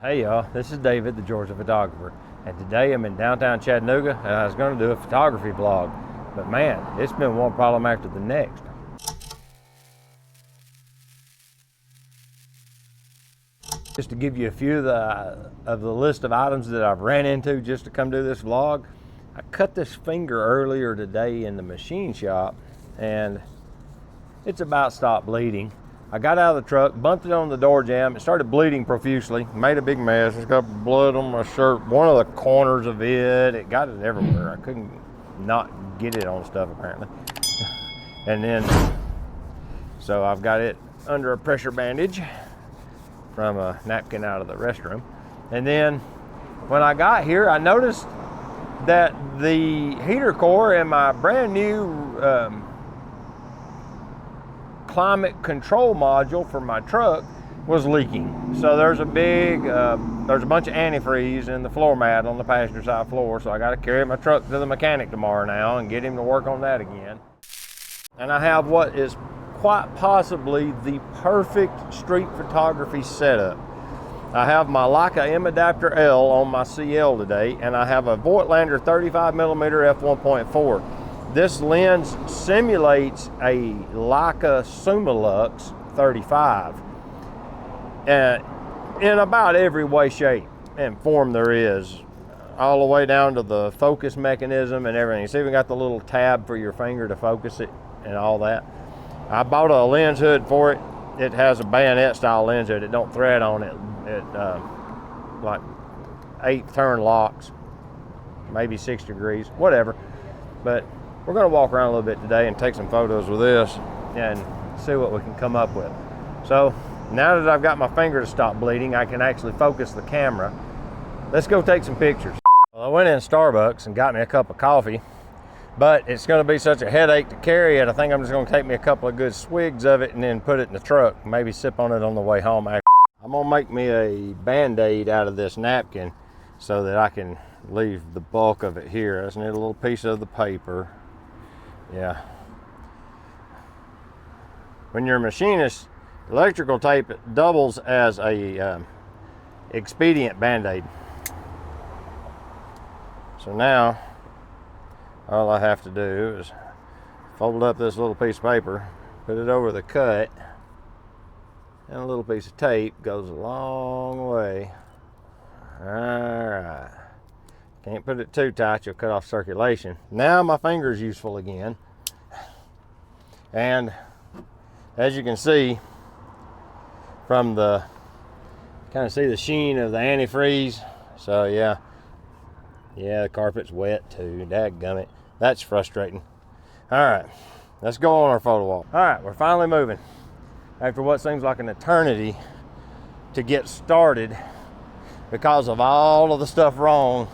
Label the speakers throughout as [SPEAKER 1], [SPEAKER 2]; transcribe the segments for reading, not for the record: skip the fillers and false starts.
[SPEAKER 1] Hey y'all, this is David, the Georgia photographer, and today I'm in downtown Chattanooga and I was going to do a photography vlog, but man, it's been one problem after the next. Just to give you a few of the list of items that I've ran into just to come do this vlog, I cut this finger earlier today in the machine shop and it's about stopped bleeding. I got out of the truck, bumped it on the door jamb, it started bleeding profusely, made a big mess. It's got blood on my shirt, one of the corners of it got it everywhere. I couldn't not get it on stuff apparently. And then, so I've got it under a pressure bandage from a napkin out of the restroom. And then when I got here, I noticed that the heater core in my brand new climate control module for my truck was leaking. So there's a bunch of antifreeze in the floor mat on the passenger side floor. So I got to carry my truck to the mechanic tomorrow now and get him to work on that again. And I have what is quite possibly the perfect street photography setup. I have my Leica M Adapter L on my CL today, and I have a Voigtlander 35mm f1.4. This lens simulates a Leica Summilux 35 in about every way, shape, and form there is, all the way down to the focus mechanism and everything. It's even got the little tab for your finger to focus it and all that. I bought a lens hood for it. It has a bayonet style lens hood. It don't thread on it. Like 8 turn locks, maybe 6 degrees, whatever. But we're going to walk around a little bit today and take some photos with this and see what we can come up with. So now that I've got my finger to stop bleeding, I can actually focus the camera. Let's go take some pictures. Well, I went in Starbucks and got me a cup of coffee, but it's going to be such a headache to carry it. I think I'm just going to take me a couple of good swigs of it and then put it in the truck, maybe sip on it on the way home. I'm going to make me a Band-Aid out of this napkin so that I can leave the bulk of it here. I just need a little piece of the paper. Yeah. When you're a machinist, electrical tape doubles as a expedient Band-Aid. So now, all I have to do is fold up this little piece of paper, put it over the cut, and a little piece of tape goes a long way. All right. Can't put it too tight, you'll cut off circulation. Now my finger's useful again. And as you can see from kind of see the sheen of the antifreeze. So yeah, the carpet's wet too, dadgummit. That's frustrating. All right, let's go on our photo walk. All right, we're finally moving. After what seems like an eternity to get started because of all of the stuff wrong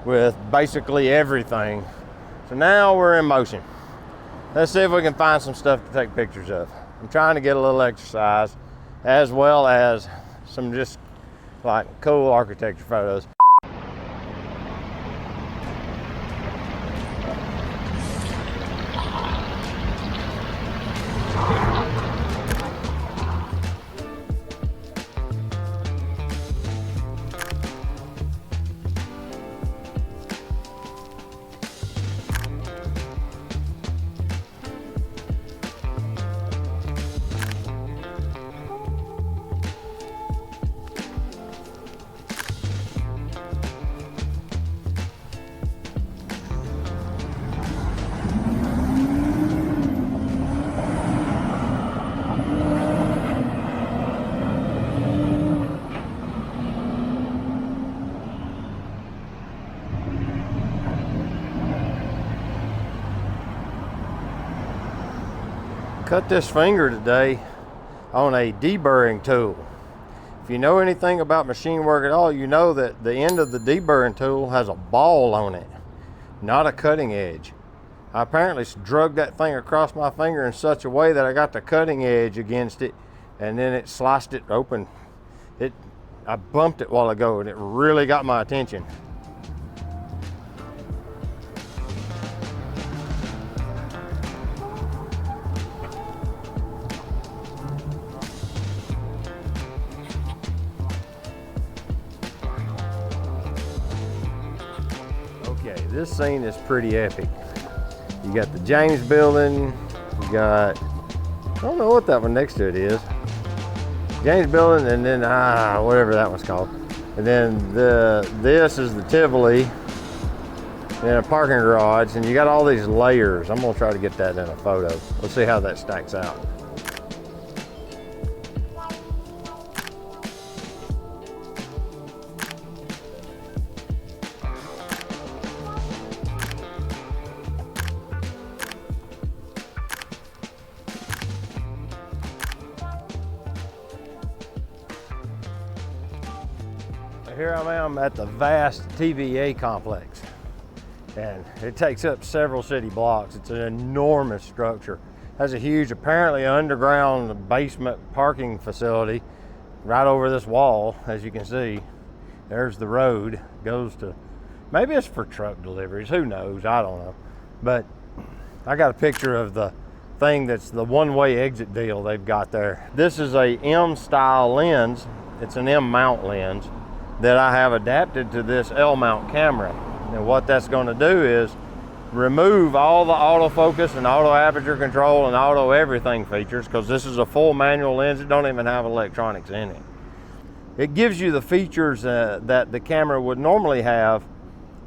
[SPEAKER 1] with basically everything. So now we're in motion. Let's see if we can find some stuff to take pictures of. I'm trying to get a little exercise as well as some just like cool architecture photos. Cut this finger today on a deburring tool. If you know anything about machine work at all, you know that the end of the deburring tool has a ball on it, not a cutting edge. I apparently drug that thing across my finger in such a way that I got the cutting edge against it, and then it sliced it open. I bumped it a while ago and it really got my attention. Okay, this scene is pretty epic. You got the James Building, you got, I don't know what that one next to it is. James Building, and then, whatever that one's called. And then this is the Tivoli, and a parking garage, and you got all these layers. I'm gonna try to get that in a photo. Let's see how that stacks out. Here I am at the vast TVA complex, and it takes up several city blocks. It's an enormous structure. Has a huge, apparently underground basement parking facility right over this wall. As you can see, there's the road, goes to, maybe it's for truck deliveries, who knows, I don't know. But I got a picture of the thing that's the one-way exit deal they've got there. This is a M style lens. It's an M mount lens that I have adapted to this L mount camera. And what that's going to do is remove all the autofocus and auto aperture control and auto everything features, because this is a full manual lens. It don't even have electronics in it. It gives you the features that the camera would normally have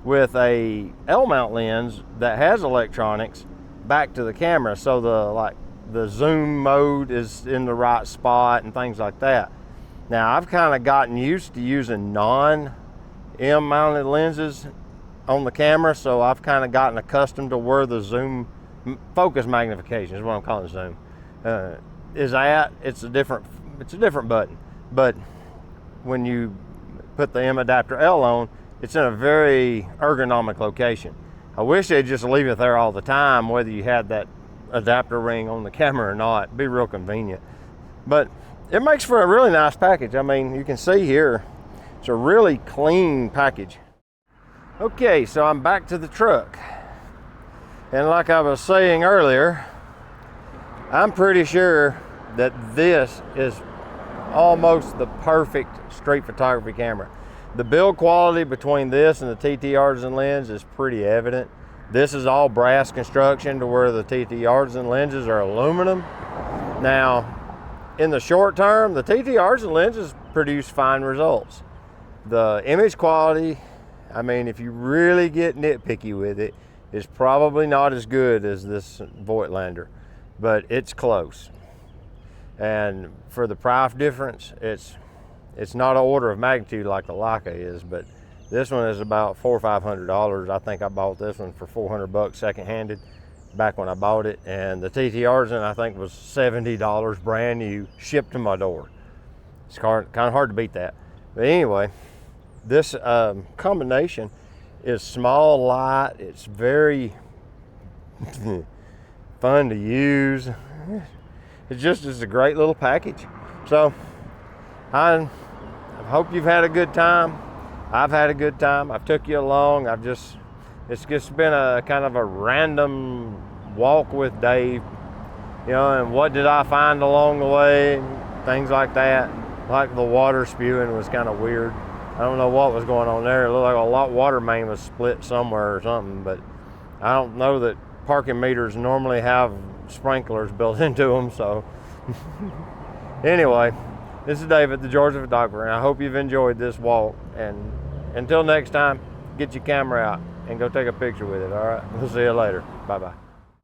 [SPEAKER 1] with a L mount lens that has electronics back to the camera. So the zoom mode is in the right spot and things like that. Now, I've kind of gotten used to using non-M mounted lenses on the camera, so I've kind of gotten accustomed to where the zoom, focus magnification is what I'm calling zoom, is at. It's a different button. But when you put the M Adapter L on, it's in a very ergonomic location. I wish they'd just leave it there all the time, whether you had that adapter ring on the camera or not. It'd be real convenient. But it makes for a really nice package. I mean, you can see here, it's a really clean package. Okay, so I'm back to the truck. And like I was saying earlier, I'm pretty sure that this is almost the perfect street photography camera. The build quality between this and the TT Artisan lens is pretty evident. This is all brass construction, to where the TT Artisan lenses are aluminum. Now, in the short term, the TT Artisan lenses produce fine results. The image quality, I mean, if you really get nitpicky with it, is probably not as good as this Voigtlander, but it's close. And for the price difference, it's not an order of magnitude like the Leica is, but this one is about $400 or $500. I think I bought this one for $400 second-handed back when I bought it, and the TT Artisan I think was $70 brand new, shipped to my door. It's kind of hard to beat that. But anyway, this combination is small, light, it's very fun to use. It's a great little package. So I hope you've had a good time. I've had a good time. I've took you along. It's just been a kind of a random walk with Dave, you know, and what did I find along the way, things like that. Like the water spewing was kind of weird. I don't know what was going on there. It looked like a water main was split somewhere or something, but I don't know that parking meters normally have sprinklers built into them, so. Anyway, this is David, the Georgia photographer, and I hope you've enjoyed this walk. And until next time, get your camera out and go take a picture with it, all right? We'll see you later. Bye-bye.